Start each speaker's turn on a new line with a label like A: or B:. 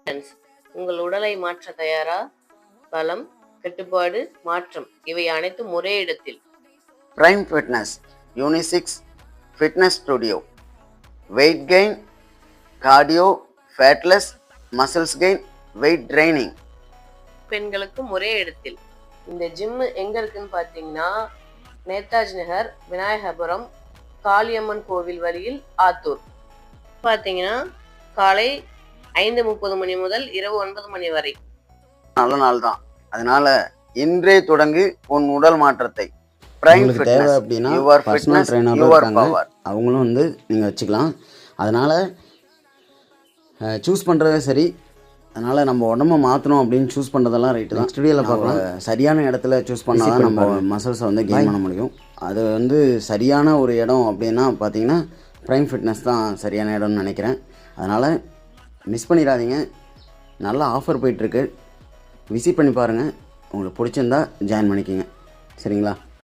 A: Friends, உங்கள் உடலை மாற்ற தயாரா? பலம், கட்டுப்பாடு, மாற்றம் இவை அனைத்தும் ஒரே இடத்தில்.
B: Prime fitness unisex fitness studio. Weight gain, cardio, fatless, muscles gain, weight training.
A: பெண்களுக்கும் ஒரே இடத்தில். இந்த ஜிம் எங்க இருக்குன்னு பார்த்தீங்கன்னா, நேதாஜி நகர், விநாயகபுரம், காளியம்மன் கோவில் வழியில், ஆத்தூர். பார்த்தீங்கன்னா காலை 5:30 மணி முதல் இரவு 9 மணி வரை.
B: நல்ல நாள் தான். அதனால இன்றே தொடங்கு உன் உடல் மாற்றத்தை. பிரைம்
C: தேவை அப்படின்னா பர்சனல் ட்ரெயினர் இருக்காங்க, அவங்களும் வந்து நீங்கள் வச்சுக்கலாம். அதனால் சூஸ் பண்ணுறதே சரி. அதனால் நம்ம உடம்பை மாற்றணும் அப்படின்னு சூஸ் பண்ணுறதெல்லாம் ரைட்டு தான். ஸ்டுடியோவில் பார்க்கலாம், சரியான இடத்துல சூஸ் பண்ணால் தான் நம்ம மசில்ஸை வந்து கெயின் பண்ண முடியும். அது வந்து சரியான ஒரு இடம் அப்படின்னா பார்த்தீங்கன்னா ப்ரைம் ஃபிட்னஸ் தான் சரியான இடம்னு நினைக்கிறேன். அதனால் மிஸ் பண்ணிடாதீங்க. நல்ல ஆஃபர் போயிட்டுருக்கு, விசிட் பண்ணி பாருங்கள். உங்களுக்கு பிடிச்சிருந்தா ஜாயின் பண்ணிக்கோங்க. சரிங்களா?